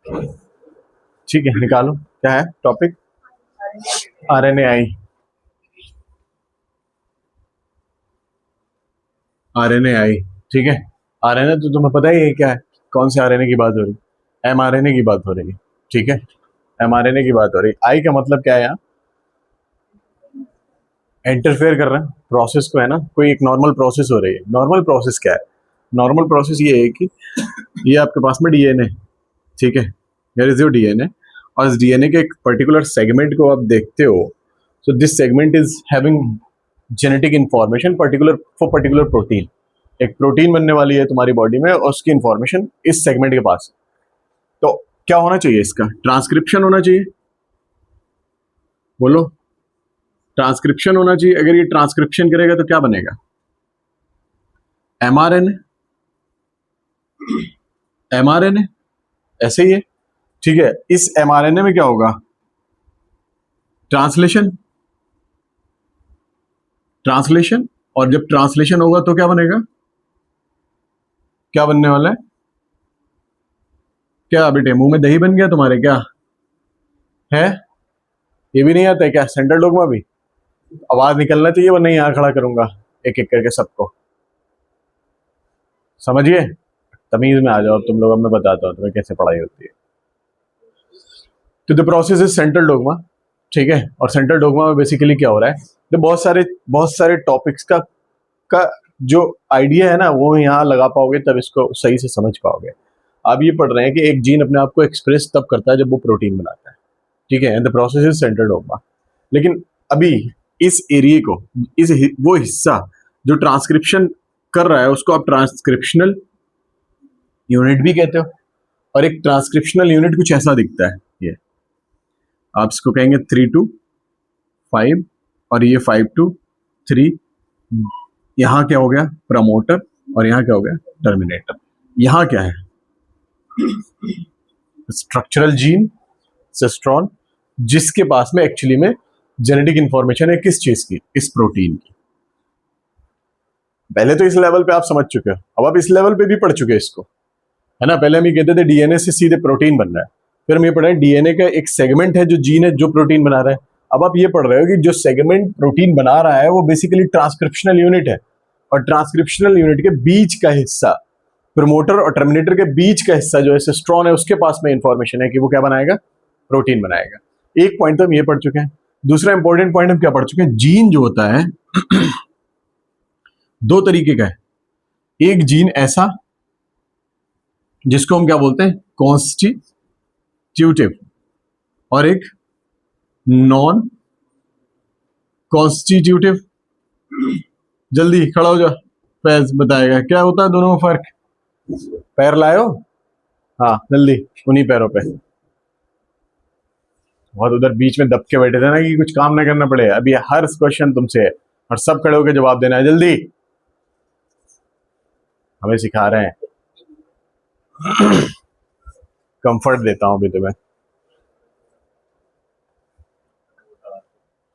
ठीक है, निकालो क्या है टॉपिक। RNAi। RNAi, ठीक है। RNA तो तुम्हें पता ही है क्या है, कौन से RNA की बात हो रही है, mRNA की बात हो रही है, ठीक है। mRNA की बात हो रही है। आई का मतलब क्या है यहाँ, इंटरफेयर कर रहे हैं प्रोसेस को, है ना। कोई एक नॉर्मल प्रोसेस हो रही है। नॉर्मल प्रोसेस क्या है, नॉर्मल प्रोसेस ये है कि ये आपके पास में डीएनए, ठीक है, हियर इज योर डीएनए, और इस डीएनए के एक पर्टिकुलर सेगमेंट को आप देखते हो। So this segment is having genetic information particular for particular protein. एक प्रोटीन बनने वाली है तुम्हारी बॉडी में और उसकी इंफॉर्मेशन इस सेगमेंट के पास। तो क्या होना चाहिए, इसका ट्रांसक्रिप्शन होना चाहिए। बोलो, ट्रांसक्रिप्शन होना चाहिए। अगर ये ट्रांसक्रिप्शन करेगा तो क्या बनेगा, mRNA। mRNA ऐसे ही है, ठीक है। इस mRNA में क्या होगा, ट्रांसलेशन। ट्रांसलेशन, और जब ट्रांसलेशन होगा तो क्या बनेगा, क्या बनने वाला है, क्या बेटे मुंह में दही बन गया तुम्हारे क्या है, ये भी नहीं आता है क्या सेंट्रल डोग्मा भी। आवाज निकलना चाहिए वरना यहां खड़ा करूंगा एक एक करके सबको, समझिए। तमीज में आ जाओ तुम लोग, अब मैं बताता हूँ तुम्हें कैसे पढ़ाई होती है। तो the process is central dogma, ठीक है। और सेंट्रल डोग्मा में बेसिकली क्या हो रहा है, तो बहुत सारे टॉपिक्स का जो आइडिया है ना वो यहाँ लगा पाओगे तब इसको सही से समझ पाओगे। आप ये पढ़ रहे हैं कि एक जीन अपने आप को एक्सप्रेस तब करता है जब वो प्रोटीन बनाता है, ठीक है। And the process is central dogma. लेकिन अभी इस एरिया को, वो हिस्सा जो ट्रांसक्रिप्शन कर रहा है उसको आप ट्रांसक्रिप्शनल यूनिट भी कहते हो। और एक ट्रांसक्रिप्शनल यूनिट कुछ ऐसा दिखता है, ये आप इसको कहेंगे 3 to 5 और ये 5 to 3। यहाँ क्या हो गया, प्रमोटर, और यहाँ क्या हो गया, टर्मिनेटर। यहाँ क्या है, स्ट्रक्चरल जीन सिस्ट्रॉन, जिसके पास में एक्चुअली में जेनेटिक इंफॉर्मेशन है किस चीज की, इस प्रोटीन की। पहले तो इस लेवल पे आप समझ चुके हो, अब आप इस लेवल पे भी पढ़ चुके हैं इसको, है ना। पहले हम ये कहते थे डीएनए से सीधे प्रोटीन बन रहा है, फिर हम ये पढ़ रहे हैं डीएनए का एक सेगमेंट है जो जीन है जो प्रोटीन बना रहा है। अब आप ये पढ़ रहे हो कि जो सेगमेंट प्रोटीन बना रहा है वो बेसिकली ट्रांसक्रिप्शनल यूनिट है, और ट्रांसक्रिप्शनल यूनिट के बीच का हिस्सा, प्रमोटर और टर्मिनेटर के बीच का हिस्सा जो है सिस्ट्रॉन है, उसके पास में इंफॉर्मेशन है कि वो क्या बनाएगा, प्रोटीन बनाएगा। एक पॉइंट तो हम ये पढ़ चुके हैं। दूसरा इंपॉर्टेंट पॉइंट हम क्या पढ़ चुके हैं, जीन जो होता है दो तरीके का है। एक जीन ऐसा जिसको हम क्या बोलते हैं, कॉन्स्टिट्यूटिव, और एक नॉन कॉन्स्टिट्यूटिव। जल्दी खड़ा हो जा, फैज बताएगा क्या होता है दोनों में फर्क। पैर लाए हो, हाँ जल्दी उन्हीं पैरों पे। बहुत उधर बीच में दब के बैठे थे ना कि कुछ काम ना करना पड़े। अभी हर क्वेश्चन तुमसे है और सब खड़े होकर जवाब देना है, जल्दी हमें सिखा रहे हैं। कंफर्ट देता हूं अभी तुम्हें।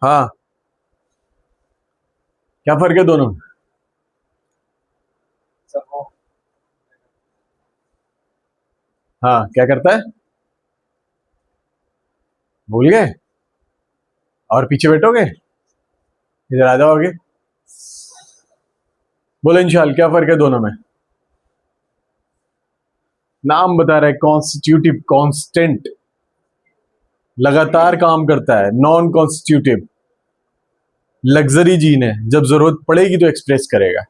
हाँ, क्या फर्क है दोनों, हाँ क्या करता है, भूल गए, और पीछे बैठोगे, इधर आ जाओगे। बोलो इंशाल्लाह क्या फर्क है दोनों में। नाम बता रहे, कॉन्स्टिट्यूटिव कांस्टेंट, लगातार काम करता है। नॉन कॉन्स्टिट्यूटिव लग्जरी जीन है, जब जरूरत पड़ेगी तो एक्सप्रेस करेगा।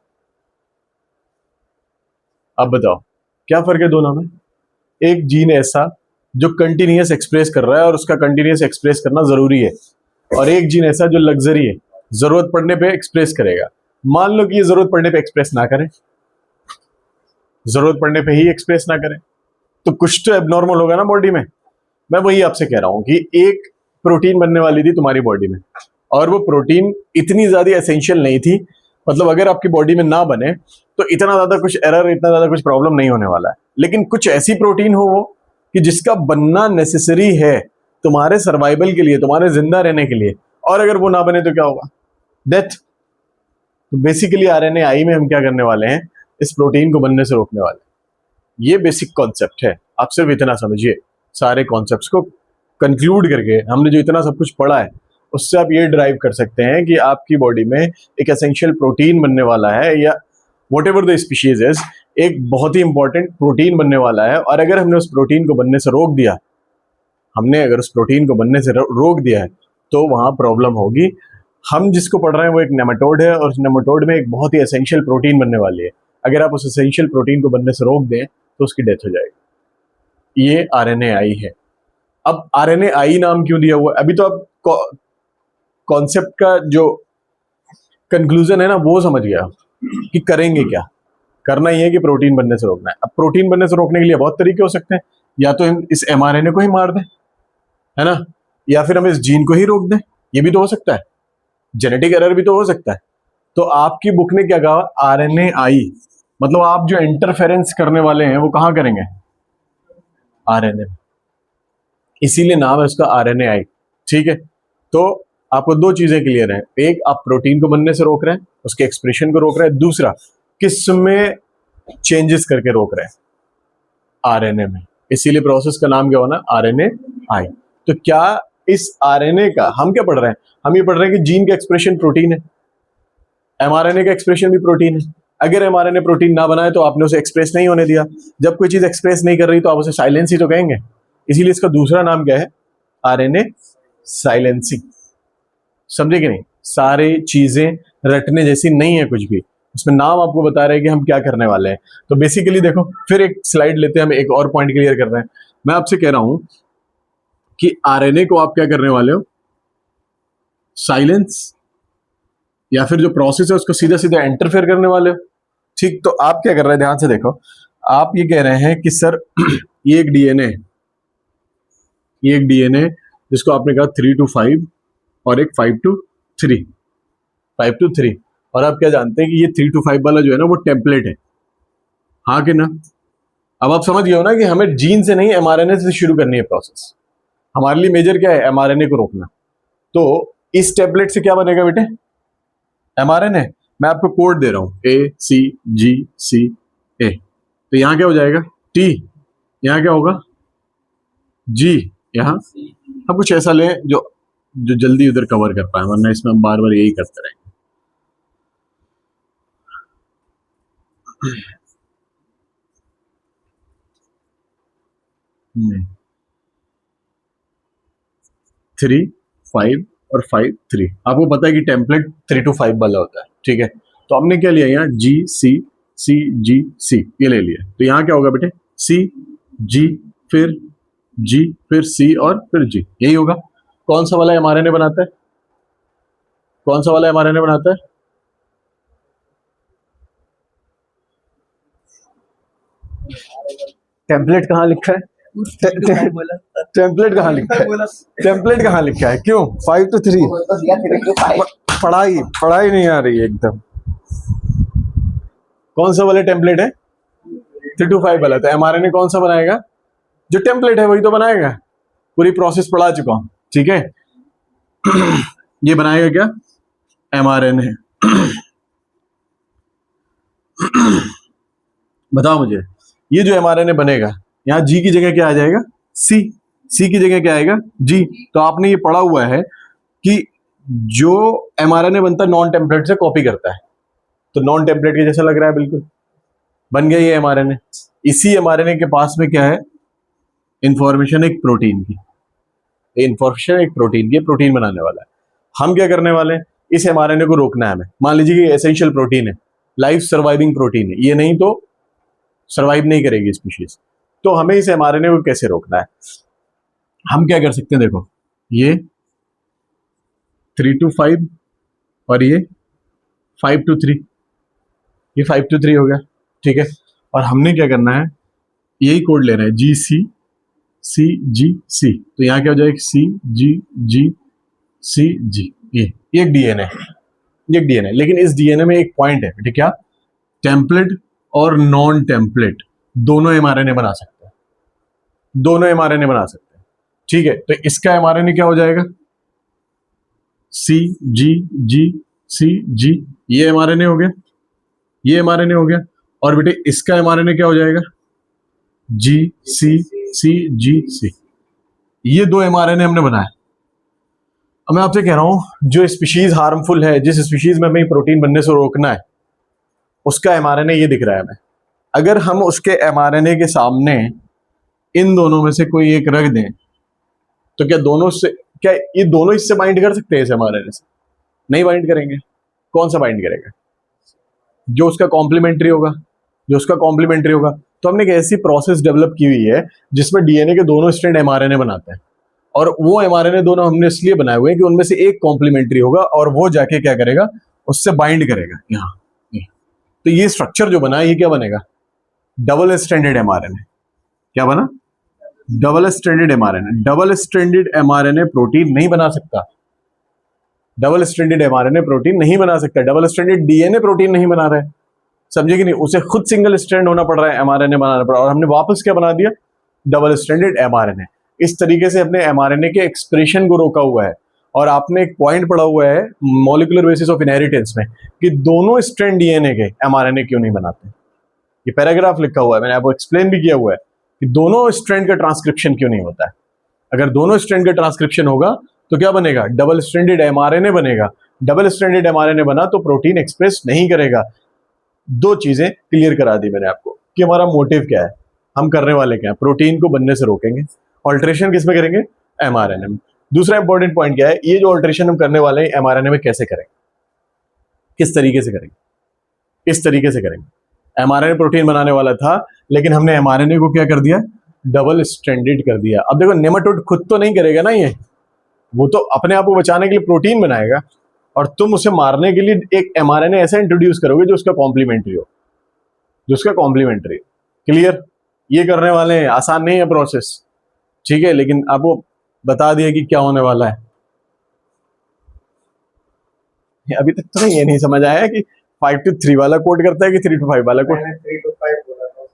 अब बताओ क्या फर्क है दोनों में। एक जीन ऐसा जो कंटिन्यूअस एक्सप्रेस कर रहा है और उसका कंटिन्यूअस एक्सप्रेस करना जरूरी है, और एक जीन ऐसा जो लग्जरी है, जरूरत पड़ने पे एक्सप्रेस करेगा। मान लो कि ये जरूरत पड़ने पे एक्सप्रेस ना करे, जरूरत पड़ने पे ही एक्सप्रेस ना करे, तो कुछ तो एबनॉर्मल होगा ना बॉडी में। मैं वही आपसे कह रहा हूं कि एक प्रोटीन बनने वाली थी तुम्हारी बॉडी में, और वो प्रोटीन इतनी ज्यादा एसेंशियल नहीं थी, मतलब अगर आपकी बॉडी में ना बने तो इतना ज्यादा कुछ एरर, इतना ज्यादा कुछ प्रॉब्लम नहीं होने वाला है। लेकिन कुछ ऐसी प्रोटीन हो वो कि जिसका बनना नेसेसरी है तुम्हारे सर्वाइवल के लिए, तुम्हारे जिंदा रहने के लिए, और अगर वो ना बने तो क्या होगा, डेथ। तो बेसिकली RNAi में हम क्या करने वाले हैं, इस प्रोटीन को बनने से रोकने वाले हैं। ये बेसिक कॉन्सेप्ट है, आप सिर्फ इतना समझिए। सारे कॉन्सेप्ट्स को कंक्लूड करके हमने जो इतना सब कुछ पढ़ा है उससे आप ये ड्राइव कर सकते हैं कि आपकी बॉडी में एक एसेंशियल प्रोटीन बनने वाला है, या what ever the species is, एक बहुत ही इंपॉर्टेंट प्रोटीन बनने वाला है। और अगर हमने उस प्रोटीन को बनने से रोक दिया, तो वहां प्रॉब्लम होगी। हम जिसको पढ़ रहे हैं वो एक नेमाटोड है, और उस नेमाटोड में एक बहुत ही एसेंशियल प्रोटीन बनने वाली है। अगर आप उस एसेंशियल प्रोटीन को बनने से रोक दें तो उसकी डेथ हो जाएगी। ये RNAi है। अब RNAi नाम क्यों दिया हुआ? अभी तो आप कॉन्सेप्ट का जो कंक्लूजन है ना वो समझ गया कि करेंगे क्या। करना ही है कि प्रोटीन बनने से रोकना है। अब प्रोटीन बनने से रोकने के लिए बहुत तरीके हो सकते हैं। या तो हम इस mRNA को ही मार दें, है ना, या फिर हम इस जीन को ही रोक दें, ये भी तो हो सकता है। जेनेटिक एरर भी तो हो सकता है। तो आपकी बुक ने क्या कहा? RNAi, मतलब आप जो इंटरफेरेंस करने वाले हैं वो कहाँ करेंगे? RNA। इसीलिए नाम है उसका RNAi। ठीक है, तो आपको दो चीजें क्लियर हैं। एक, आप प्रोटीन को बनने से रोक रहे हैं, उसके एक्सप्रेशन को रोक रहे हैं। दूसरा, किसमें चेंजेस करके रोक रहे हैं? RNA में। इसीलिए प्रोसेस का नाम क्या होना? RNAi। तो क्या इस RNA का हम क्या पढ़ रहे हैं? हम ये पढ़ रहे हैं कि जीन का एक्सप्रेशन प्रोटीन है, mRNA का एक्सप्रेशन भी प्रोटीन है। अगर mRNA प्रोटीन ना बनाए तो आपने उसे एक्सप्रेस नहीं होने दिया। जब कोई चीज एक्सप्रेस नहीं कर रही तो आप उसे साइलेंस ही तो कहेंगे। इसीलिए इसका दूसरा नाम क्या है? RNA silencing. समझे कि नहीं? सारी चीजें रटने जैसी नहीं है कुछ भी, उसमें नाम आपको बता रहे हैं कि हम क्या करने वाले हैं। तो बेसिकली देखो, फिर एक स्लाइड लेते हैं, हम एक और पॉइंट क्लियर कर रहे हैं। मैं आपसे कह रहा हूं कि RNA को आप क्या करने वाले हो? साइलेंस, या फिर जो प्रोसेस है उसको सीधा सीधा इंटरफेयर करने वाले हो। ठीक, तो आप क्या कर रहे हैं? ध्यान से देखो। आप ये कह रहे हैं कि सर ये एक डीएनए जिसको आपने कहा 3 to 5 और एक 5 to 3, और आप क्या जानते हैं कि ये 3 to 5 वाला जो है ना वो टेम्पलेट है, हाँ कि ना? अब आप समझ गए हो ना कि हमें जीन से नहीं mRNA से शुरू करनी है प्रोसेस। हमारे लिए मेजर क्या है? mRNA को रोकना। तो इस टेम्पलेट से क्या बनेगा बेटे? mRNA। मैं आपको कोड दे रहा हूं, ACGCA। तो यहां क्या हो जाएगा? T, यहां क्या होगा? G, यहां हम कुछ ऐसा लें जो जो जल्दी उधर कवर कर पाए, वरना इसमें हम बार बार यही करते रहेंगे। नहीं, 3, 5 और 5, 3। आपको पता है कि टेम्पलेट 3 to 5 वाला होता है, ठीक है? तो हमने क्या लिया यहाँ? GCCGC, ये ले लिया। तो यहाँ क्या होगा बेटे? C, G, फिर G, फिर C और फिर G, यही होगा। कौन सा वाला mRNA बनाता है? कौन सा वाला mRNA बनाता है? टेम्पलेट कहाँ लिखा है? टेम्पलेट कहाँ लिखा है? टेम्पलेट कहाँ लिखा है? क्यों 5 to 3? पढ़ाई नहीं आ रही है एकदम। कौन सा वाला टेम्पलेट है? 3 to 5 वाला। तो mRNA कौन सा बनाएगा? जो टेम्पलेट है वही तो बनाएगा। पूरी प्रोसेस पढ़ा चुका हूं, ठीक है? ये बनाएगा क्या? mRNA। बताओ मुझे, ये जो mRNA बनेगा, यहाँ G की जगह क्या आ जाएगा? C की जगह क्या आएगा? G। तो आपने ये पढ़ा हुआ है कि जो mRNA बनता है नॉन टेम्पलेट से कॉपी करता है। तो नॉन टेम्पलेट के जैसा लग रहा है, बिल्कुल बन गया ये mRNA। इसी mRNA के पास में क्या है? इंफॉर्मेशन एक प्रोटीन की, प्रोटीन बनाने वाला है। हम क्या करने वाले हैं? इस mRNA को रोकना है हमें। मान लीजिए कि एसेंशियल प्रोटीन है, लाइफ सर्वाइविंग प्रोटीन है, ये नहीं तो सर्वाइव नहीं करेगी स्पीशीज। तो हमें इस mRNA को कैसे रोकना है? हम क्या कर सकते हैं? देखो, ये 3 to 5 और ये 5 to 3, ये 5 to 3 हो गया, ठीक है? और हमने क्या करना है? यही कोड लेना है, GCCGC। तो यहाँ क्या हो जाएगा? CGGCG। ये एक डीएनए है, ये एक डीएनए। लेकिन इस डीएनए में एक पॉइंट है, ठीक? क्या? टेम्पलेट और नॉन टेम्पलेट दोनों mRNA बना सकते हैं, ठीक है? तो इसका mRNA क्या हो जाएगा? CGGCG, ये mRNA हो गया, ये mRNA हो गया। और बेटे इसका mRNA क्या हो जाएगा? GCCG। CGC, ये 2 mRNA हमने बनाए। अब मैं आपसे कह रहा हूं जो स्पीशीज हार्मफुल है, जिस स्पीशीज में हमें प्रोटीन बनने से रोकना है, उसका mRNA ये दिख रहा है हमें। अगर हम उसके mRNA के सामने इन दोनों में से कोई एक रख दें तो क्या ये दोनों इससे बाइंड कर सकते हैं? इस mRNA से नहीं बाइंड करेंगे। कौन सा बाइंड करेगा? जो उसका कॉम्प्लीमेंट्री होगा, तो हमने एक ऐसी प्रोसेस डेवलप की हुई है जिसमें डीएनए के दोनों स्ट्रैंड mRNA बनाते हैं, और वो mRNA दोनों हमने इसलिए बनाए हुए हैं कि उनमें से एक कॉम्प्लीमेंट्री होगा और वो जाके क्या करेगा, उससे बाइंड करेगा यहाँ। तो ये स्ट्रक्चर जो बना, ये क्या बनेगा? Double stranded mRNA। क्या बना? Double stranded mRNA। Double stranded mRNA protein नहीं बना सकता। डबल स्ट्रैंडेड mRNA प्रोटीन नहीं बना सकता। डबल स्ट्रैंडेड डीएनए प्रोटीन नहीं बना रहा है, समझे कि नहीं? उसे खुद सिंगल स्ट्रैंड होना पड़ रहा है, mRNA बनाना पड़ रहा है, और हमने वापस क्या बना दिया? Double stranded mRNA। इस तरीके से अपने mRNA के एक्सप्रेशन को रोका हुआ है। और आपने एक पॉइंट पढ़ा हुआ है मॉलिक्यूलर बेसिस ऑफ इनहेरिटेंस में कि दोनों स्ट्रैंड डीएनए के mRNA क्यों नहीं बनाते। ये पैराग्राफ लिखा हुआ है, मैंने आपको एक्सप्लेन भी किया हुआ है कि दोनों स्ट्रैंड का ट्रांसक्रिप्शन क्यों नहीं होता है। अगर दोनों स्ट्रैंड का ट्रांसक्रिप्शन होगा तो क्या बनेगा? डबल स्ट्रैंडेड mRNA बनेगा। डबल स्ट्रैंडेड mRNA बना तो प्रोटीन एक्सप्रेस नहीं करेगा। 2 चीजें क्लियर करा दी मैंने आपको कि हमारा मोटिव क्या है, हम करने वाले क्या है। प्रोटीन को बनने से रोकेंगे। ऑल्ट्रेशन किस में करेंगे? mRNA में। दूसरा इंपॉर्टेंट पॉइंट क्या है, ये जो ऑल्ट्रेशन हम करने वाले हैं mRNA में कैसे करेंगे, किस तरीके से करेंगे? इस तरीके से करेंगे। mRNA प्रोटीन बनाने वाला था, लेकिन हमने mRNA को क्या कर दिया? डबल स्ट्रैंडेड कर दिया। अब देखो, नेमाटोड खुद तो नहीं करेगा ना, ये वो तो अपने आप को बचाने के लिए प्रोटीन बनाएगा, और तुम उसे मारने के लिए एक mRNA ऐसा इंट्रोड्यूस करोगे जो उसका कॉम्प्लीमेंट्री हो, क्लियर? ये करने वाले हैं। आसान नहीं है प्रोसेस, ठीक है, लेकिन आपको बता दिया कि क्या होने वाला है। अभी तक तो ये नहीं समझ आया कि 5 to 3 वाला कोड करता है कि 3 to 5 वाला कोड। 3 to 5 बोला था।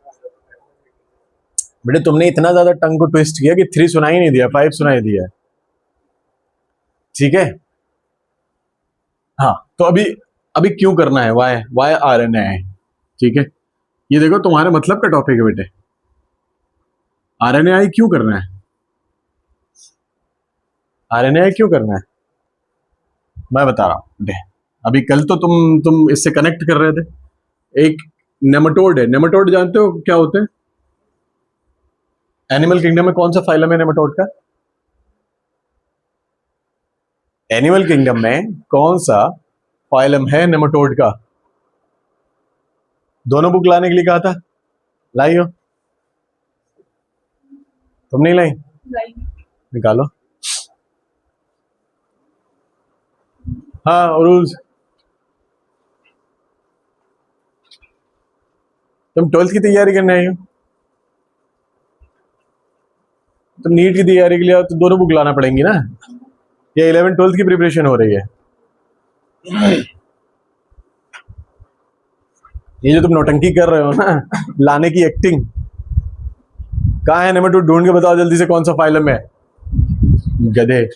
बेटे तुमने इतना ज्यादा टंग को ट्विस्ट किया कि 3 सुनाई नहीं दिया, 5 सुनाई दिया, ठीक है। हाँ, तो अभी क्यों करना है? वाई RNA है, ठीक है। ये देखो, तुम्हारे मतलब का टॉपिक है बेटे। RNA क्यों करना है? RNA क्यों करना है मैं बता रहा हूँ बेटे। अभी कल तो तुम इससे कनेक्ट कर रहे थे। एक नेमाटोड है। नेमाटोड जानते हो क्या होते हैं? एनिमल किंगडम में कौन सा फाइलम है नेमाटोड का? एनिमल किंगडम में कौन सा फाइलम है नेमाटोड का? दोनों बुक लाने के लिए कहा था, लाई हो? तुम नहीं लाई? निकालो। हाँ, रूल्स। तुम 12th की तैयारी करने आई हो? तुम नीट की तैयारी के लिए आओ तो दोनों बुक लाना पड़ेंगी ना, या 11th 12th की प्रिपरेशन हो रही है? ये जो तुम नौटंकी कर रहे हो ना, लाने की एक्टिंग, कहाँ है नेमाटोड? ढूंढ के बताओ जल्दी से, कौन सा फाइलम है, गधे।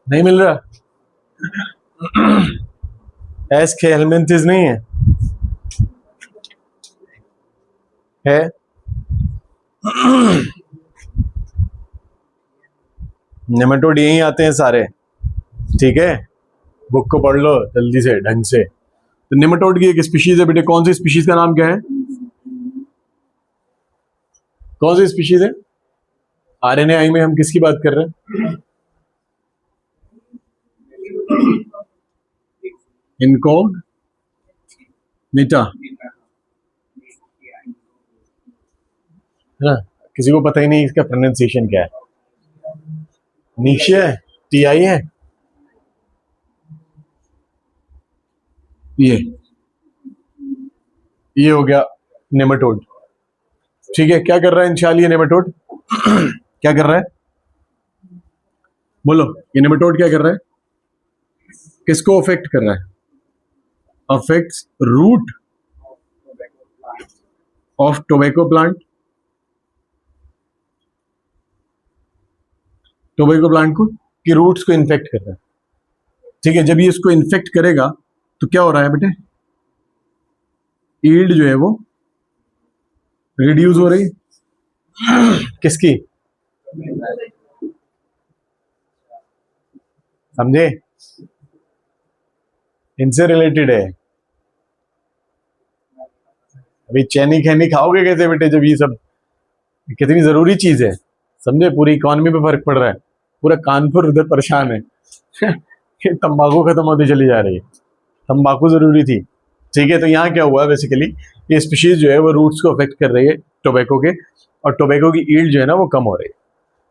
नहीं मिल रहा? एस्केलमेंथिस नहीं है? है? नेमाटोड यहीं आते हैं सारे, ठीक है। बुक को पढ़ लो जल्दी से, ढंग से। तो नेमाटोड की एक स्पीशीज है बेटे। कौन सी स्पीशीज का नाम क्या है? कौन सी स्पीशीज है? RNAi में हम किसकी बात कर रहे हैं? इनकॉग्निटा, है ना? किसी को पता ही नहीं इसका प्रोनाउंसिएशन क्या है। नीचे है, TI है, ये हो गया नेमाटोड, ठीक है। क्या कर रहा है इंशाल्लाह ये नेमाटोड? क्या कर रहा है, बोलो, ये नेमेटोड क्या कर रहा है, किसको अफेक्ट कर रहा है, affects root of tobacco plant, tobacco plant को कि रूट्स को इन्फेक्ट कर रहा है। ठीक है, जब ये इसको इन्फेक्ट करेगा तो क्या हो रहा है बेटे, ईल्ड जो है वो रिड्यूस हो रही किसकी, समझे, इनसे रिलेटेड है। अभी चैनी खैनी खाओगे कैसे बेटे, जब ये सब कितनी जरूरी चीज है, समझे, पूरी इकोनॉमी पे फर्क पड़ रहा है, पूरा कानपुर उधर परेशान है ये तंबाकू खत्म होती चली जा रही है, तंबाकू जरूरी थी। ठीक है, तो यहाँ क्या हुआ बेसिकली, ये स्पीशीज जो है वो रूट्स को अफेक्ट कर रही है टोबैको के, और टोबैको की ईल्ड जो है ना वो कम हो रही है।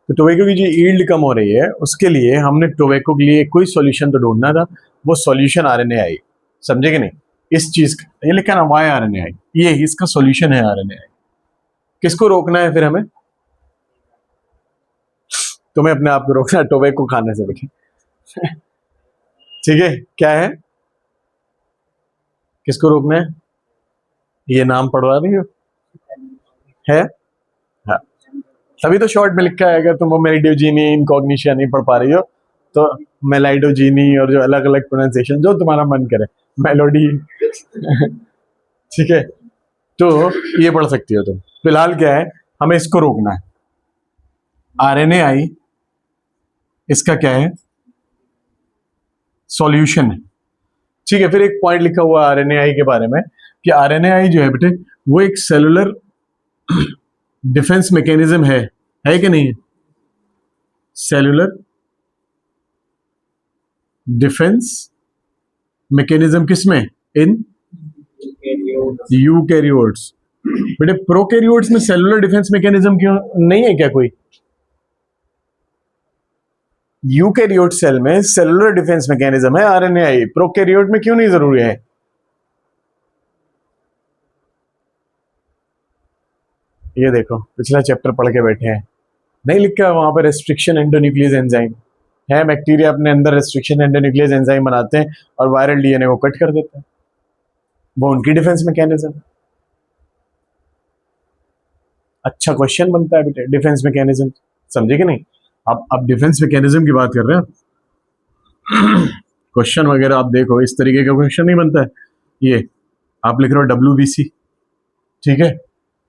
तो टोबैको की जो ईल्ड कम हो रही है उसके लिए हमने टोबैको के लिए कोई सॉल्यूशन तो ढूंढना था, वो सॉल्यूशन आरएनएआई, समझे कि नहीं, इस चीज का ये लिखा ना वाई आरएनएआई, ये इसका सॉल्यूशन है आरएनएआई। किसको रोकना है फिर हमें, तुम्हें अपने आप को रोकना है टोबैको खाने से बेटे ठीक है, क्या है, किसको रोकना है, ये नाम पढ़वा रही हो है, हाँ, तभी तो शॉर्ट में लिखा है, अगर तुम वो मेरिडोजीनी इनकॉग्निशन नहीं पढ़ पा रही हो तो मेलाइडोजीनी और जो अलग अलग प्रोनाउंसिएशन जो तुम्हारा मन करे, मेलोडी ठीक है, तो ये पढ़ सकती हो तुम। फिलहाल क्या है, हमें इसको रोकना है, आरएनएआई इसका क्या है, सॉल्यूशन है। ठीक है, फिर एक पॉइंट लिखा हुआ आरएनएआई के बारे में कि आरएनएआई जो है बेटे वो एक सेलुलर डिफेंस मैकेनिज्म है कि नहीं है, सेलुलर डिफेंस मैकेनिज्म किसमें, इन यूकैरियोट्स। बेटे प्रोकैरियोट्स में सेलुलर डिफेंस मैकेनिज्म क्यों नहीं है, क्या कोई, यूकैरियोट सेल में सेलुलर डिफेंस मैकेनिज्म है आरएनएआई, प्रोकैरियोट में क्यों नहीं जरूरी है। ये देखो पिछला चैप्टर पढ़ के बैठे हैं, नहीं लिखा वहां पर रेस्ट्रिक्शन एंडोन्यूक्लियस एंजाइम है, बैक्टीरिया अपने अंदर रेस्ट्रिक्शन एंडोन्यूक्लियस एंजाइम बनाते हैं और वायरल डीएनए को कट कर देते हैं, वो उनकी डिफेंस मैकेनिज्म। अच्छा क्वेश्चन बनता है बेटे, डिफेंस मैकेनिज्म, समझे कि नहीं, आप डिफेंस मैकेनिज्म की बात कर रहे हो क्वेश्चन वगैरह आप देखो, इस तरीके का क्वेश्चन नहीं बनता है। ये आप लिख रहे हो WBC, ठीक है,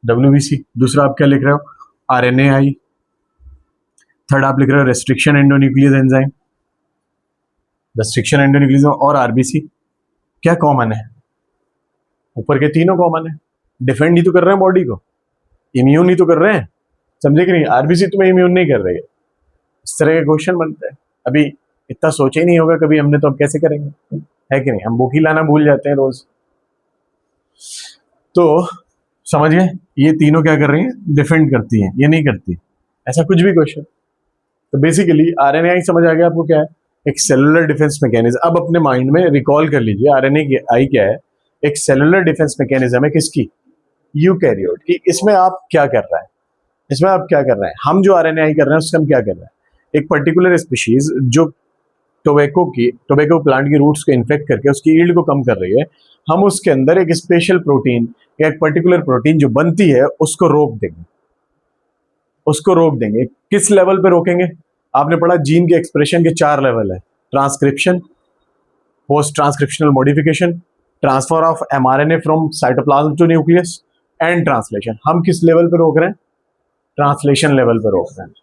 WBC, दूसरा आप क्या लिख रहे हो, RNAi, थर्ड आप लिख रहे हो restriction endonuclease enzyme, restriction endonuclease और RBC, क्या कॉमन है, ऊपर के तीनों कॉमन है, डिफेंड ही तो कर रहे हैं बॉडी को, इम्यून ही तो कर रहे हैं, समझे कि नहीं, RBC तुम्हें इम्यून नहीं कर रही है। इस तरह के क्वेश्चन बनते हैं, अभी इतना सोचे ही नहीं होगा कभी हमने, तो अब कैसे करेंगे, है कि नहीं, हम बुक ही लाना भूल जाते हैं रोज। तो समझ गए, ये तीनों क्या कर रही हैं, डिफेंड करती हैं, ये नहीं करती, ऐसा कुछ भी क्वेश्चन। तो बेसिकली आरएनएआई समझ आ गया आपको क्या है, एक सेलुलर डिफेंस मैकेनिज्म। अब अपने माइंड में रिकॉल कर लीजिए आरएनएआई क्या है, एक सेलुलर डिफेंस मैकेनिज्म है किसकी, यूकैरियोट की। इसमें आप क्या कर रहा है, इसमें आप क्या कर रहे हैं, हम जो आरएनएआई कर रहे हैं उससे हम क्या कर रहे हैं, एक पर्टिकुलर स्पीशीज जो टोबैको प्लांट की रूट्स को इन्फेक्ट करके उसकी ईल्ड को कम कर रही है, हम उसके अंदर एक स्पेशल प्रोटीन या एक पर्टिकुलर प्रोटीन जो बनती है उसको रोक देंगे, उसको रोक देंगे। किस लेवल पे रोकेंगे, आपने पढ़ा जीन के एक्सप्रेशन के 4 लेवल है, transcription, post transcriptional modification, transfer of mRNA from cytoplasm to nucleus and translation. हम किस लेवल पे रोक रहे हैं, ट्रांसलेशन लेवल पे रोक रहे हैं।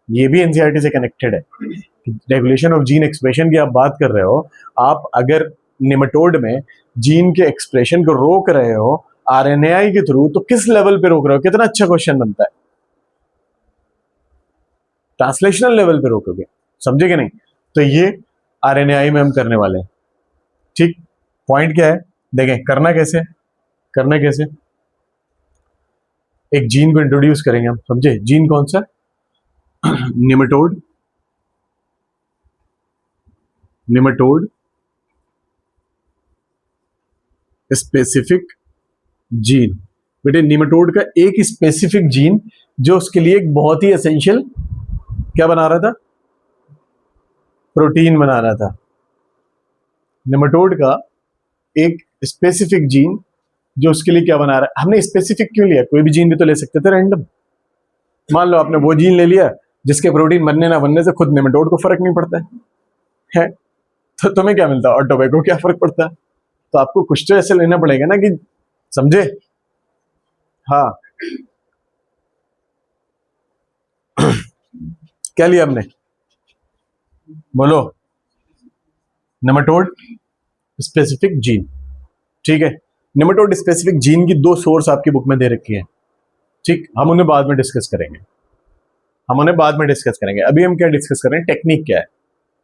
ये भी एनसीईआरटी से कनेक्टेड है, रेगुलेशन ऑफ जीन एक्सप्रेशन की आप बात कर रहे हो, आप अगर निमेटोड में जीन के एक्सप्रेशन को रोक रहे हो आरएनएआई के थ्रू, तो किस लेवल पे रोक रहे हो, कितना अच्छा क्वेश्चन बनता है, ट्रांसलेशनल लेवल पे रोकोगे, समझे कि नहीं। तो ये आरएनएआई में हम करने वाले हैं, ठीक, पॉइंट क्या है, देखें करना कैसे, करना कैसे, एक जीन को इंट्रोड्यूस करेंगे हम, समझे, जीन कौन सा, निमेटोड, निमेटोड स्पेसिफिक जीन, बेटे निमेटोड का एक स्पेसिफिक जीन जो उसके लिए एक बहुत ही एसेंशियल क्या बना रहा था, प्रोटीन बना रहा था। निमेटोड का एक स्पेसिफिक जीन जो उसके लिए क्या बना रहा है। हमने स्पेसिफिक क्यों लिया, कोई भी जीन भी तो ले सकते थे रैंडम। मान लो आपने वो जीन ले लिया जिसके प्रोटीन बनने ना बनने से खुद निमेटोड को फर्क नहीं पड़ता है तो तुम्हें क्या मिलता है, और टोबैको को क्या फर्क पड़ता है। तो आपको कुछ तो ऐसे लेना पड़ेगा ना कि समझे। हाँ क्या लिया हमने, बोलो, नेमाटोड स्पेसिफिक जीन। ठीक है, नेमाटोड स्पेसिफिक जीन की दो सोर्स आपकी बुक में दे रखी है। ठीक, हम उन्हें बाद में डिस्कस करेंगे, अभी हम क्या डिस्कस कर रहे हैं, टेक्निक क्या है,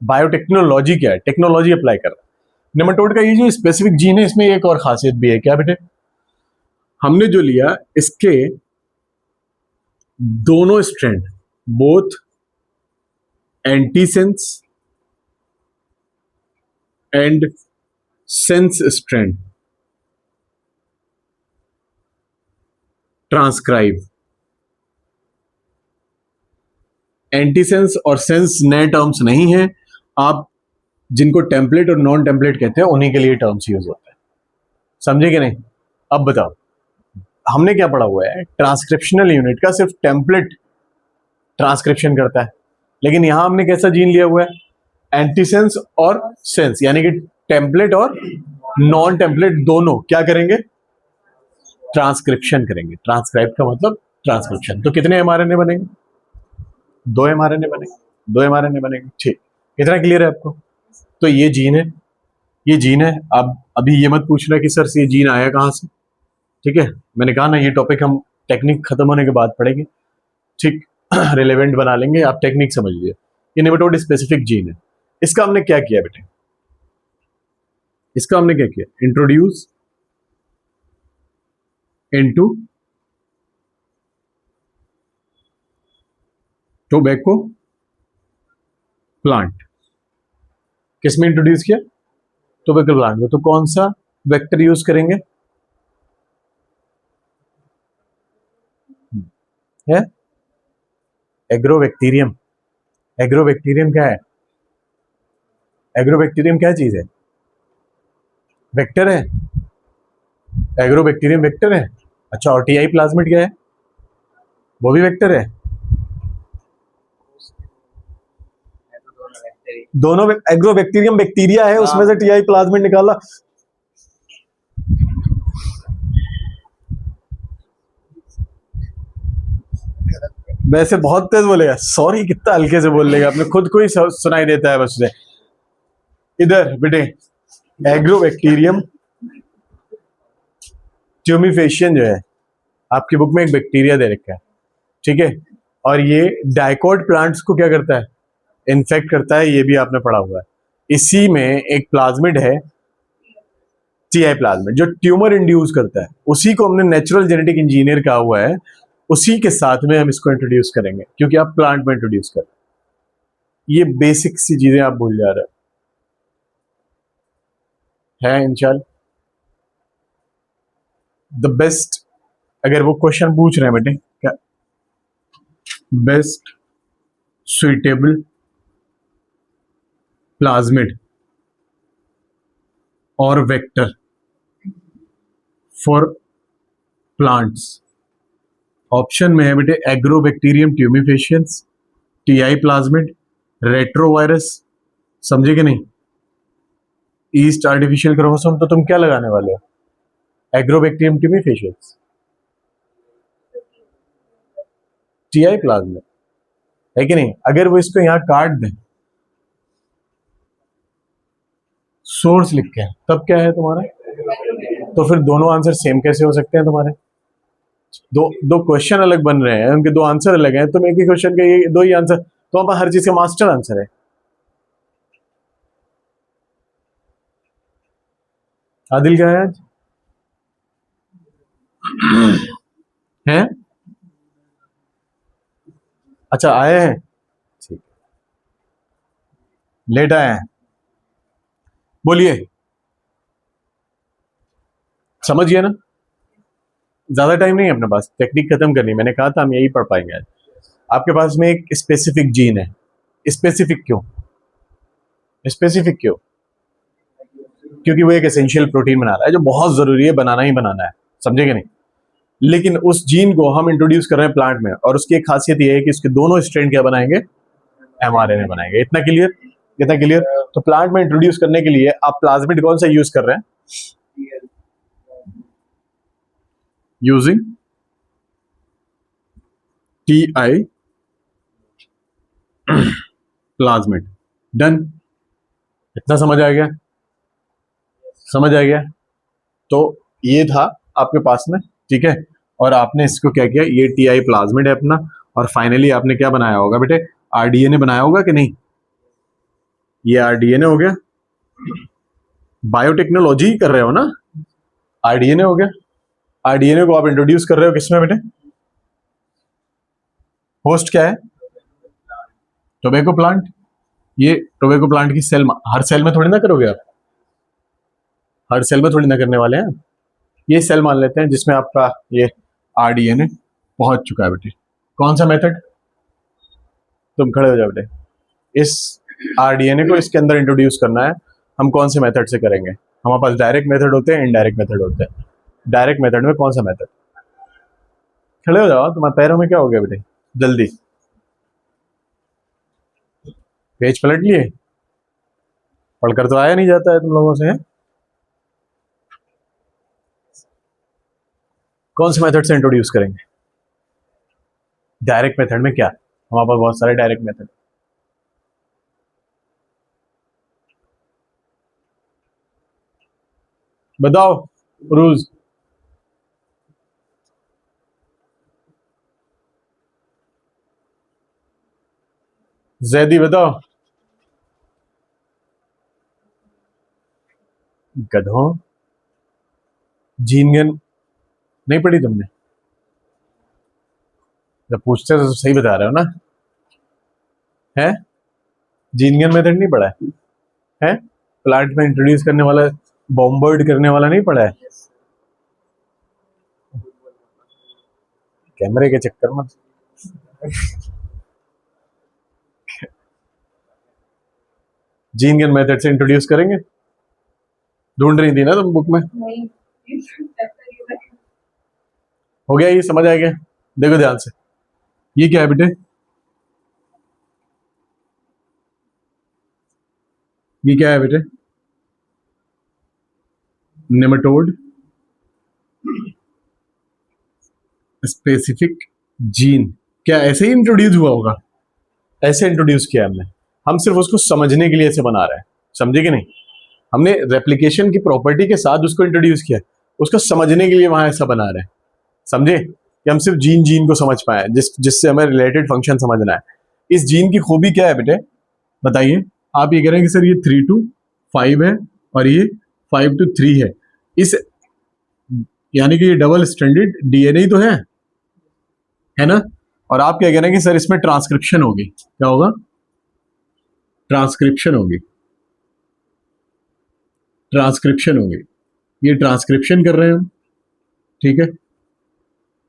बायोटेक्नोलॉजी क्या है, टेक्नोलॉजी अप्लाई कर रहा है। नेमाटोड का ये जो स्पेसिफिक जीन है इसमें एक और खासियत भी है, क्या बेटे, हमने जो लिया इसके दोनों strand, both antisense and sense strand transcribe. Antisense और सेंस नए टर्म्स नहीं है, आप जिनको टेम्पलेट और नॉन टेम्पलेट कहते हैं उन्हीं के लिए टर्म्स यूज होते हैं, समझे कि नहीं। अब बताओ, हमने क्या पढ़ा हुआ है, ट्रांसक्रिप्शनल यूनिट का सिर्फ टेम्पलेट ट्रांसक्रिप्शन करता है, लेकिन यहां हमने कैसा जीन लिया हुआ है, एंटीसेंस और सेंस, यानी कि टेम्पलेट और नॉन टेम्पलेट दोनों क्या करेंगे, ट्रांसक्रिप्शन करेंगे। ट्रांसक्राइब का मतलब ट्रांसक्रिप्शन। तो कितने एमआरएनए बनेंगे, 2 एमआरएनए बनेंगे, 2 एमआरएनए बनेंगे। ठीक, इतना क्लियर है आपको। तो ये जीन है, ये जीन है। अब अभी ये मत पूछना कि सर ये जीन आया कहाँ से, ठीक है, मैंने कहा ना ये टॉपिक हम टेक्निक खत्म होने के बाद पढ़ेंगे, ठीक रिलेवेंट बना लेंगे, आप टेक्निक समझ लीजिए। ये नेमेटोड स्पेसिफिक जीन है, इसका हमने क्या किया बेटे, इसका हमने क्या किया, इंट्रोड्यूस इनटू टोबैको प्लांट। किस में इंट्रोड्यूस किया, टोबैको प्लांट में। तो कौन सा वेक्टर यूज करेंगे, है एग्रोबैक्टीरियम। एग्रोबैक्टीरियम क्या है, एग्रोबैक्टीरियम क्या चीज है, वेक्टर है, एग्रोबैक्टीरियम वेक्टर है। अच्छा, और टीआई प्लाज्मिड क्या है, वो भी वेक्टर है। दोनों एग्रोबैक्टीरियम बैक्टीरिया है, उसमें से टीआई प्लाज्मिड निकाला। वैसे बहुत तेज बोलेगा, सॉरी कितना हल्के से बोल लेगा, अपने खुद को ही सुनाई देता है बस। इधर बेटे एग्रोबैक्टीरियम ट्यूमिफेशियन जो है आपकी बुक में एक बैक्टीरिया दे रखा है, ठीक है, और ये डाइकोट प्लांट्स को क्या करता है, इन्फेक्ट करता है, ये भी आपने पढ़ा हुआ है। इसी में एक प्लाज्मिड है, टीआई प्लाज्मिड, जो ट्यूमर इंड्यूस करता है, उसी को हमने नेचुरल जेनेटिक इंजीनियर कहा हुआ है, उसी के साथ में हम इसको इंट्रोड्यूस करेंगे, क्योंकि आप प्लांट में इंट्रोड्यूस कर, ये बेसिक सी चीजें आप भूल जा रहे हैं इंशाल्लाह। द बेस्ट, अगर वो क्वेश्चन पूछ रहे हैं बेटे क्या, बेस्ट सुइटेबल प्लाज्मिड और वेक्टर फॉर प्लांट्स, ऑप्शन में है बेटे agrobacterium tumefaciens, TI plasmid, retrovirus, समझे कि नहीं, ईस्ट आर्टिफिशियल क्रोमोसोम। तो तुम क्या लगाने वाले हो, एग्रोबैक्टीरियम ट्यूमिफेशियंस, टीआई प्लाज्मिड, है कि नहीं। अगर वो इसको यहां काट दें सोर्स लिख के, तब क्या है तुम्हारा, तो फिर दोनों आंसर सेम कैसे हो सकते हैं तुम्हारे, दो दो क्वेश्चन अलग बन रहे हैं, उनके दो आंसर अलग हैं, तुम एक ही क्वेश्चन के ये दो ही आंसर, तो आप हर चीज का मास्टर आंसर है। आदिल क्या है आज, हैं, अच्छा आए हैं, ठीक, लेट आए हैं, बोलिए, समझिए ना। ज्यादा टाइम नहीं है अपने पास, टेक्निक खत्म करनी, मैंने कहा था हम यही पढ़ पाएंगे आज। आपके पास में एक स्पेसिफिक जीन है। स्पेसिफिक क्यों? स्पेसिफिक क्यों? क्योंकि वो एक एसेंशियल प्रोटीन बना रहा है जो बहुत जरूरी है, बनाना ही बनाना है, समझे कि नहीं? लेकिन उस जीन को हम इंट्रोड्यूस कर रहे हैं प्लांट में, और उसकी एक खासियत ये है कि उसके दोनों स्ट्रैंड क्या बनाएंगे? एमआरएनए बनाएंगे। इतना क्लियर? इतना क्लियर? तो प्लांट में इंट्रोड्यूस करने के लिए आप प्लाज्मिड कौन सा यूज कर रहे हैं? Using TI plasmid. डन? इतना समझ आ गया? समझ आ गया? तो ये था आपके पास में, ठीक है। और आपने इसको क्या किया, ये TI प्लाज्मिड है अपना, और फाइनली आपने क्या बनाया होगा बेटे? RDNA बनाया होगा कि नहीं? ये RDNA हो गया। बायोटेक्नोलॉजी कर रहे हो ना, RDNA हो गया। RDNA को आप इंट्रोड्यूस कर रहे हो किसमें बेटे? होस्ट क्या है? Tobacco plant. ये टोबैको प्लांट की सेल, हर सेल में थोड़ी ना करोगे आप, हर सेल में थोड़ी ना करने वाले हैं। ये सेल मान लेते हैं जिसमें आपका ये RDNA पहुंच चुका है बेटे। कौन सा मेथड? तुम खड़े हो जाओ बेटे। इस RDNA को इसके अंदर इंट्रोड्यूस करना है, हम कौन से मेथड से करेंगे? हमारे पास डायरेक्ट मेथड होते हैं, इनडायरेक्ट मेथड होते हैं। डायरेक्ट मेथड में कौन सा मेथड? खड़े हो जाओ, तुम्हारे पैरों में क्या हो गया बेटे? जल्दी पेज पलट लिए? पढ़कर तो आया नहीं जाता है तुम लोगों से। कौन से मेथड से इंट्रोड्यूस करेंगे? डायरेक्ट मेथड में क्या? हमारे पास बहुत सारे डायरेक्ट मेथड। बताओ रूज। जैदी बताओ। गधों, जीन गन नहीं पढ़ी तुमने? जब पूछते तो सही बता रहे हो ना? है? जीन गन मेथड नहीं पढ़ा है? प्लांट में इंट्रोड्यूस करने वाला, बॉम्बर्ड करने वाला नहीं पढ़ा है? कैमरे के चक्कर में जीन गन मेथड से इंट्रोड्यूस करेंगे। ढूंढ रही थी ना तुम बुक में? हो गया? ये समझ आ गया? देखो ध्यान से, ये क्या है बेटे? ये क्या है बेटे? Nematode specific gene. क्या ऐसे ही इंट्रोड्यूस हुआ होगा? ऐसे इंट्रोड्यूस किया हमने, हम सिर्फ उसको समझने के लिए ऐसे बना रहे हैं, समझे कि नहीं? हमने रेप्लिकेशन की प्रॉपर्टी के साथ उसको इंट्रोड्यूस किया, उसको समझने के लिए वहां ऐसा बना रहे हैं, समझे? कि हम सिर्फ जीन जीन को समझ पाए, जिससे हमें रिलेटेड फंक्शन समझना है। इस जीन की खूबी क्या है बेटे, बताइए? आप ये कह रहे हैं कि सर ये 3 to 5 है और ये 5 to 3 है, इस यानी कि ये डबल स्ट्रैंडेड DNA ही तो है ना? और आप क्या कह रहे हैं कि सर इसमें ट्रांसक्रिप्शन होगी। क्या होगा? ट्रांसक्रिप्शन होगी। ट्रांसक्रिप्शन होगी। ये ट्रांसक्रिप्शन कर रहे हैं हम, ठीक है?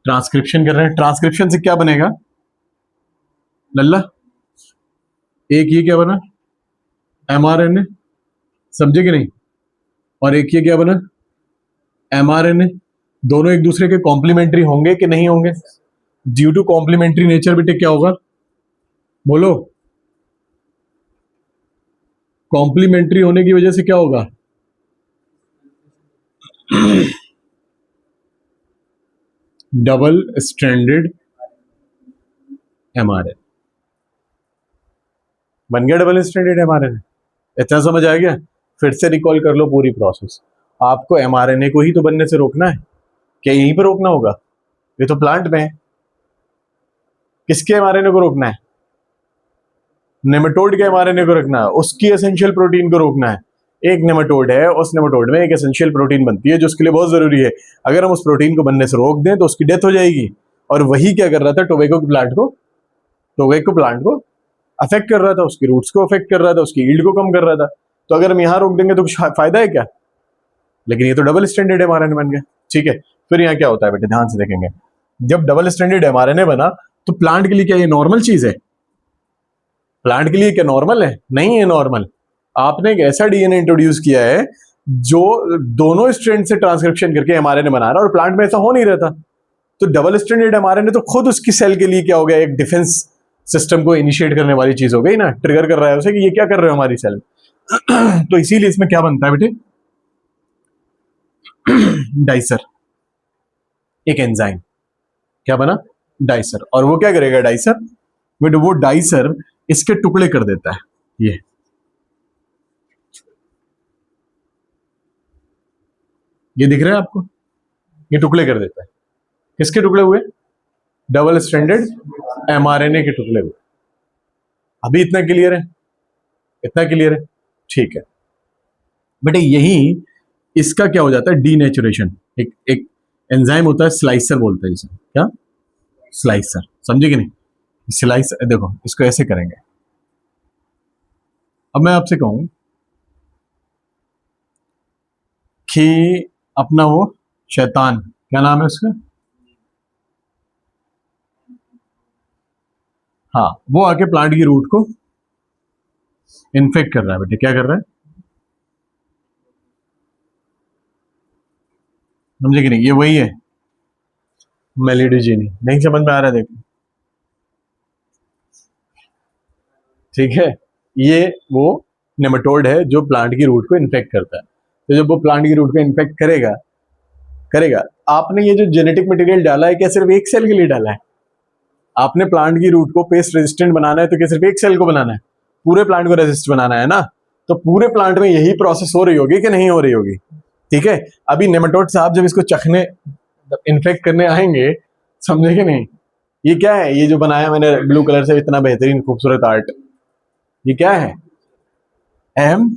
ट्रांसक्रिप्शन कर रहे हैं। ट्रांसक्रिप्शन से क्या बनेगा लल्ला? एक ये क्या बना? mRNA, समझे कि नहीं? और एक ये क्या बना? mRNA। दोनों एक दूसरे के कॉम्प्लीमेंट्री होंगे कि नहीं होंगे? ड्यू टू कॉम्प्लीमेंट्री नेचर बेटे क्या होगा? बोलो। कॉम्प्लीमेंट्री होने की वजह से क्या होगा? डबल स्ट्रैंडेड mRNA बन गया। Double stranded mRNA। इतना समझ आ गया? फिर से रिकॉल कर लो पूरी प्रोसेस। आपको mRNA को ही तो बनने से रोकना है, क्या यहीं पर रोकना होगा? ये तो प्लांट में है। किसके mRNA को रोकना है? नेमेटोड के mRNA को रखना है, उसकी एसेंशियल प्रोटीन को रोकना है। एक नेमेटोड है, उस नेमेटोड में एक एसेंशियल प्रोटीन बनती है जो उसके लिए बहुत जरूरी है। अगर हम उस प्रोटीन को बनने से रोक दें तो उसकी डेथ हो जाएगी। और वही क्या कर रहा था? टोबैको प्लांट को अफेक्ट कर रहा था, उसकी रूट्स को अफेक्ट कर रहा था, उसकी ईल्ड को कम कर रहा था। तो अगर हम यहां रोक देंगे तो कुछ फायदा है क्या? लेकिन ये तो डबल स्टैंडर्ड mRNA बन गया, ठीक है? फिर यहाँ क्या होता है बेटे, ध्यान से देखेंगे, जब डबल स्ट्रैंडेड एमआरएनए बना तो प्लांट के लिए क्या ये नॉर्मल चीज है? प्लांट के लिए क्या नॉर्मल है? नहीं है नॉर्मल। आपने एक ऐसा डीएनए इंट्रोड्यूस किया है जो दोनों स्ट्रैंड से ट्रांसक्रिप्शन करके एमआरएनए बना रहा है, और प्लांट में ऐसा हो नहीं रहता। तो डबल स्ट्रैंडेड एमआरएनए तो खुद उसकी सेल के लिए क्या हो गया, एक डिफेंस सिस्टम को इनिशिएट करने वाली चीज हो गई ना, ट्रिगर कर रहा है उसे कि ये क्या कर रहे हो हमारी सेल। तो इसीलिए इसमें क्या बनता है बेटे, डाइसर, एक एंजाइम। क्या बना? डाइसर। और वो क्या करेगा डाइसर बेटे, वो डाइसर इसके टुकड़े कर देता है। ये दिख रहा है आपको, ये टुकड़े कर देता है। किसके टुकड़े हुए? डबल स्ट्रैंडेड एमआरएनए के टुकड़े हुए। अभी इतना क्लियर है? इतना क्लियर है? ठीक है बेटे, यही इसका क्या हो जाता है, डीनेचुरेशन। एक एक एंजाइम होता है, स्लाइसर बोलते हैं इसे। क्या? स्लाइसर। समझे कि नहीं? स्लाइसर, देखो इसको ऐसे करेंगे। अब मैं आपसे कहूं कि अपना वो शैतान, क्या नाम है उसका? हाँ, वो आके प्लांट की रूट को इन्फेक्ट कर रहा है बेटे। क्या कर रहा है? समझे कि नहीं? ये वही है मेलिडोजीनी। नहीं समझ में आ रहा है? देखो, ठीक है, ये वो नेमाटोड है जो प्लांट की रूट को इन्फेक्ट करता है। तो जब वो प्लांट की रूट को इन्फेक्ट करेगा करेगा आपने ये जो जेनेटिक मटेरियल डाला है, क्या सिर्फ एक सेल के लिए डाला है? आपने प्लांट की रूट को पेस्ट रेजिस्टेंट बनाना है तो क्या सिर्फ एक सेल को बनाना है? पूरे प्लांट को रेजिस्ट बनाना है ना। तो पूरे प्लांट में यही प्रोसेस हो रही होगी कि नहीं हो रही होगी? ठीक है, अभी नेमाटोड साहब जब इसको चखने, इन्फेक्ट करने आएंगे, समझे कि नहीं? ये क्या है, ये जो बनाया मैंने ब्लू कलर से, इतना बेहतरीन खूबसूरत आर्ट, ये क्या है? एम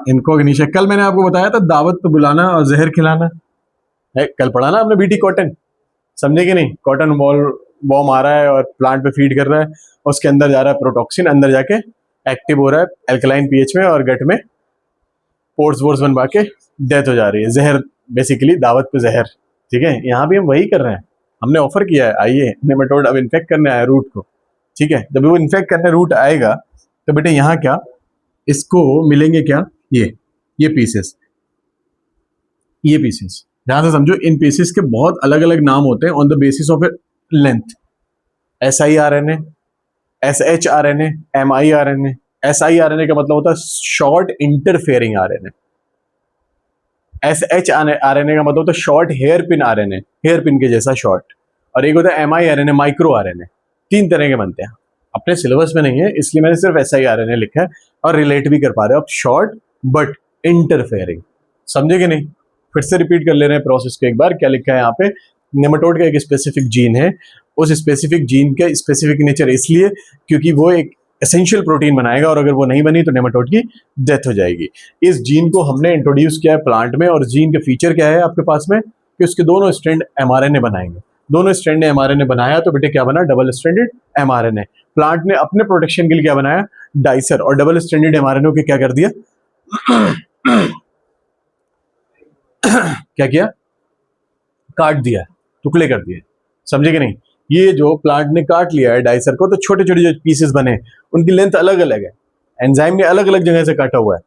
इनको नीचे, कल मैंने आपको बताया था दावत पे बुलाना और जहर खिलाना है। कल पढ़ा ना आपने बीटी कॉटन, समझे कि नहीं? कॉटन बॉल बॉम्ब आ रहा है और प्लांट पे फीड कर रहा है, उसके अंदर जा रहा है प्रोटॉक्सिन, अंदर जाके एक्टिव हो रहा है एल्कलाइन पीएच में, और गट में पोर्स वोर्स बनवा के डेथ हो जा रही है। जहर, बेसिकली दावत पे जहर। ठीक है, यहाँ भी हम वही कर रहे हैं। हमने ऑफर किया है, आइए नेमाटोड अब इन्फेक्ट करने आया रूट को। ठीक है, जब वो इन्फेक्ट करने रूट आएगा तो बेटे यहाँ क्या, इसको मिलेंगे क्या, ये पीसेस, ये पीसेस ध्यान से समझो। इन पीसेस के बहुत अलग अलग नाम होते हैं on the basis of length. SIRNA, SHRNA, MIRNA। SIRNA का मतलब होता है शॉर्ट इंटरफेयरिंग RNA। SHRNA का मतलब होता है short hairpin RNA, hairpin के जैसा शॉर्ट। और एक होता है MIRNA, माइक्रो RNA। 3 तरह के बनते हैं, अपने सिलेबस में नहीं है इसलिए मैंने सिर्फ SIRNA लिखा है, और रिलेट भी कर पा रहे हो आप, शॉर्ट बट इंटरफेयरिंग। समझे कि नहीं? फिर से रिपीट कर ले रहे हैं प्रोसेस को एक बार। क्या लिखा है यहाँ पे? नेमाटोड का एक स्पेसिफिक जीन है, उस स्पेसिफिक जीन का स्पेसिफिक नेचर इसलिए क्योंकि वो एक एसेंशियल प्रोटीन बनाएगा, और अगर वो नहीं बनी तो नेमाटोड की डेथ हो जाएगी। इस जीन को हमने इंट्रोड्यूस किया है प्लांट में, और जीन के फीचर क्या है आपके पास में कि उसके दोनों स्ट्रैंड एमआरएनए बनाएंगे। दोनों स्ट्रैंड ने एमआरएनए बनाया तो बेटे क्या बना? Double stranded mRNA. प्लांट ने अपने प्रोटेक्शन के लिए क्या बनाया? डाइसर। और डबल स्ट्रैंडेड एमआरएनए के क्या कर दिया? क्या किया? काट दिया, टुकड़े कर दिए। समझे कि नहीं? ये जो प्लांट ने काट लिया है डाइसर को, तो छोटे छोटे जो पीसेस बने उनकी लेंथ अलग अलग है। एंजाइम ने अलग अलग जगह से काटा हुआ है,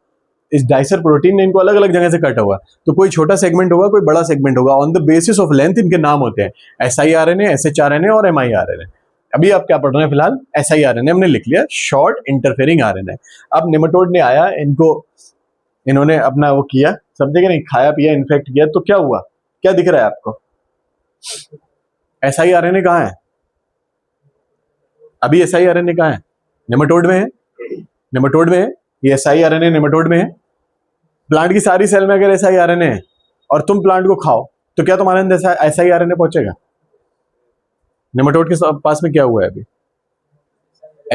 इस डाइसर प्रोटीन ने इनको अलग अलग जगह से काटा हुआ है। तो कोई छोटा सेगमेंट होगा, कोई बड़ा सेगमेंट होगा, on the basis of length इनके नाम होते हैं, SIRNA, SHRNA और MIRNA। अभी आप क्या पढ़ रहे हैं फिलहाल? SIRNA हमने लिख लिया, शॉर्ट इंटरफेयरिंग RNA। अब नेमाटोड ने आया, इनको इन्होंने अपना वो किया, समझे कि नहीं? खाया पिया, इन्फेक्ट किया, तो क्या हुआ? क्या दिख रहा है आपको? SIRNA कहाँ है? अभी SIRNA कहाँ है? नेमाटोड में है, नेमाटोड में है। ये SIRNA नेमाटोड में है। प्लांट की सारी सेल में अगर SIRNA है और तुम प्लांट को खाओ तो क्या तुम्हारे अंदर SIRNA पहुंचेगा? नेमाटोड के पास में क्या हुआ है अभी?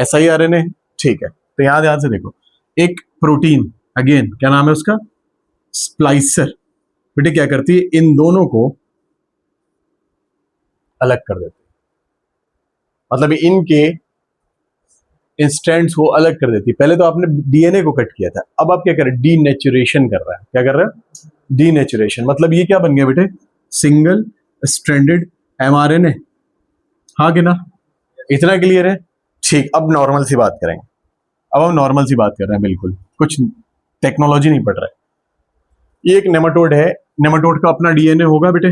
SIRNA। ठीक है, तो यहां ध्यान से देखो, एक प्रोटीन, अगेन क्या नाम है उसका? स्प्लाइसर। बेटे क्या करती है? इन दोनों को अलग कर देती है। मतलब इनके इंस्टेंट्स वो अलग कर देती है। पहले तो आपने डीएनए को कट किया था, अब आप क्या कर रहे हैं, डीनेचुरेशन कर रहा है। क्या कर रहे हैं, डीनेचुरेशन। मतलब ये क्या बन गया बेटे, सिंगल स्ट्रैंडेड एमआरएनए। हाँ कि ना, इतना क्लियर है? ठीक, अब नॉर्मल सी बात करेंगे। अब हम नॉर्मल सी बात कर रहे हैं, बिल्कुल कुछ टेक्नोलॉजी नहीं पढ़ रहा है। ये एक नेमाटोड है, नेमाटोड का अपना डीएनए होगा बेटे,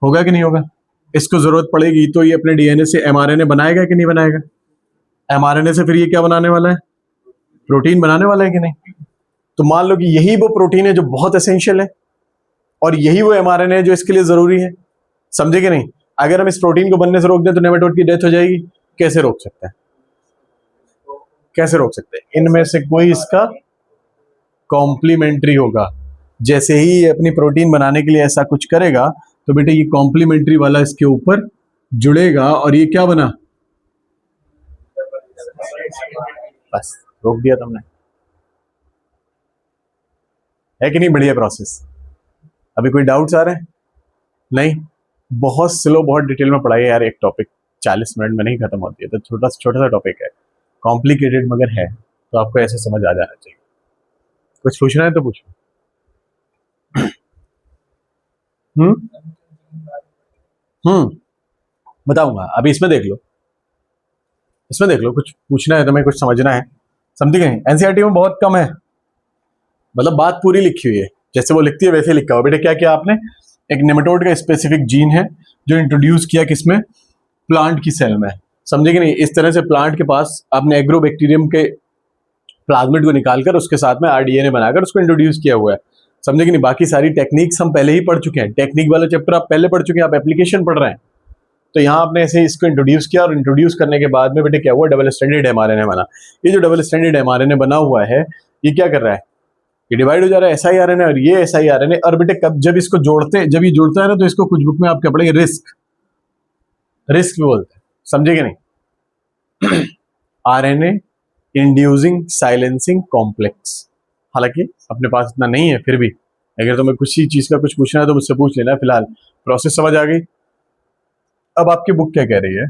होगा कि नहीं होगा? इसको जरूरत पड़ेगी तो ये अपने डीएनए से एमआरएनए बनाएगा कि नहीं बनाएगा? एमआरएनए से फिर ये क्या बनाने वाला है, प्रोटीन बनाने वाला है कि नहीं? तो मान लो कि यही वो प्रोटीन है जो बहुत एसेंशियल है, और यही वो एमआरएनए है जो इसके लिए जरूरी है। समझे कि नहीं? अगर हम इस प्रोटीन को बनने से रोक दें तो नेमाटोड की डेथ हो जाएगी। कैसे रोक सकते हैं, कैसे रोक सकते हैं? इनमें से कोई इसका कॉम्प्लीमेंट्री होगा। जैसे ही ये अपनी प्रोटीन बनाने के लिए ऐसा कुछ करेगा तो बेटे ये कॉम्प्लीमेंट्री वाला इसके ऊपर जुड़ेगा और ये क्या बना, बस रोक दिया तुमने। है कि नहीं बढ़िया प्रोसेस? अभी कोई डाउट्स आ रहे हैं? नहीं, बहुत स्लो, बहुत डिटेल में पढ़ाई है यार। एक टॉपिक 40 मिनट में नहीं खत्म होती है, तो छोटा सा टॉपिक है, कॉम्प्लिकेटेड मगर है, तो आपको ऐसे समझ आ जाना चाहिए। कुछ पूछना है तो पूछो। बताऊंगा। अभी इसमें देख लो, इसमें देख लो, कुछ पूछना है तुम्हें, कुछ समझना है, समझे गए? एनसीईआरटी में बहुत कम है, मतलब बात पूरी लिखी हुई है, जैसे वो लिखती है वैसे लिखा हुआ। बेटे क्या किया आपने, एक नेमाटोड का स्पेसिफिक जीन है जो इंट्रोड्यूस किया किसमें, प्लांट की सेल में। समझे कि नहीं? इस तरह से प्लांट के पास आपने एग्रोबैक्टीरियम के प्लाज्मिड को निकालकर उसके साथ में आरडीएनए बनाकर उसको इंट्रोड्यूस किया हुआ है। समझे कि नहीं? बाकी सारी टेक्निक्स हम पहले ही पढ़ चुके हैं, टेक्निक वाला चैप्टर आप पहले पढ़ चुके हैं, आप एप्लीकेशन पढ़ रहे हैं। तो यहाँ आपने ऐसे इसको इंट्रोड्यूस किया, और इंट्रोड्यूस करने के बाद में बेटे क्या हुआ, डबल स्टैंडर्ड एमआरएनए बना। ये जो डबल स्टैंडर्ड एमआरएनए बना हुआ है, ये क्या कर रहा है, ये डिवाइड हो जा रहा है एसआईआरएनए और ये एसआईआरएनए। और बेटे कब जब इसको जोड़ते, जब ये जुड़ता है ना, तो इसको कुछ बुक में आप क्या पढ़ेंगे, रिस्क, रिस्क भी बोलते हैं। समझे कि नहीं? RNA inducing silencing complex. हालांकि अपने पास इतना नहीं है, फिर भी अगर तुम्हें कुछ ही चीज का कुछ पूछना है तो मुझसे पूछ लेना। फिलहाल प्रोसेस समझ आ गई। अब आपकी बुक क्या कह रही है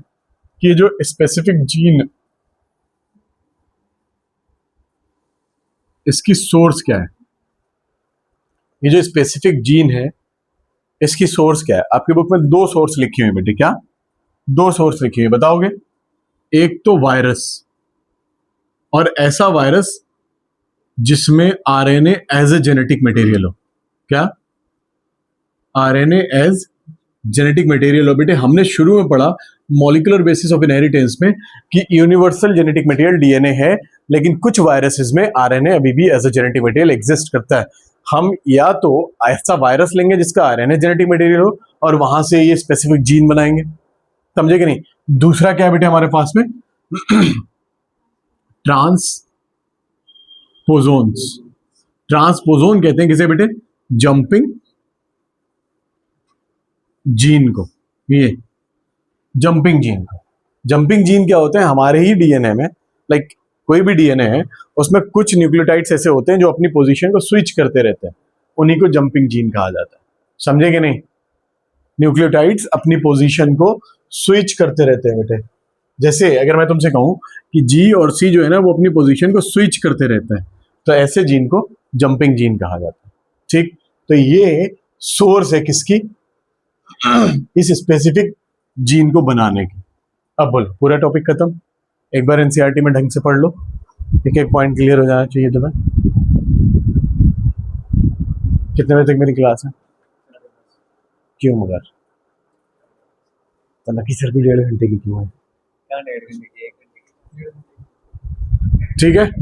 कि जो स्पेसिफिक जीन, इसकी सोर्स क्या है, ये जो स्पेसिफिक जीन है इसकी सोर्स क्या है? आपकी बुक में दो सोर्स लिखी हुई बेटे। क्या दो सोर्स लिखी हुई, बताओगे? एक तो वायरस, और ऐसा वायरस जिसमें RNA as a genetic material हो। क्या? आरएनए एज जेनेटिक मटेरियल हो। बेटे हमने शुरू में पढ़ा मॉलिक्यूलर बेसिस ऑफ इनहेरिटेंस में कि यूनिवर्सल जेनेटिक मटेरियल डीएनए है, लेकिन कुछ वायरसेस में आरएनए अभी भी as a genetic material exist करता है। हम या तो ऐसा वायरस लेंगे जिसका आरएनए जेनेटिक मटेरियल हो और वहां से ये स्पेसिफिक जीन बनाएंगे। समझे कि नहीं? दूसरा क्या है बेटे हमारे पास में, ट्रांसपोजोन्स। ट्रांसपोजोन कहते हैं किसे बेटे, जंपिंग जीन को। ये जंपिंग जीन को, जंपिंग जीन क्या होते हैं, हमारे ही डीएनए में, लाइक कोई भी डीएनए है उसमें कुछ न्यूक्लियोटाइड्स ऐसे होते हैं जो अपनी पोजीशन को स्विच करते रहते हैं, उन्हीं को जंपिंग जीन कहा जाता है। समझे कि नहीं? न्यूक्लियोटाइड्स अपनी पोजीशन को स्विच करते रहते हैं बेटे। जैसे अगर मैं तुमसे कहूं कि जी और सी जो है ना वो अपनी पोजीशन को स्विच करते रहते हैं, तो ऐसे जीन को जंपिंग जीन कहा जाता है। ठीक, तो ये सोर्स है किसकी, इस स्पेसिफिक जीन को बनाने की। अब बोलो, पूरा टॉपिक खत्म। एक बार एनसीईआरटी में ढंग से पढ़ लो, एक एक पॉइंट क्लियर हो जाना चाहिए तुम्हें। कितने बजे तक मेरी क्लास है? क्यों मगर तो नकी सर की 1.5 घंटे की क्यों है? ठीक है।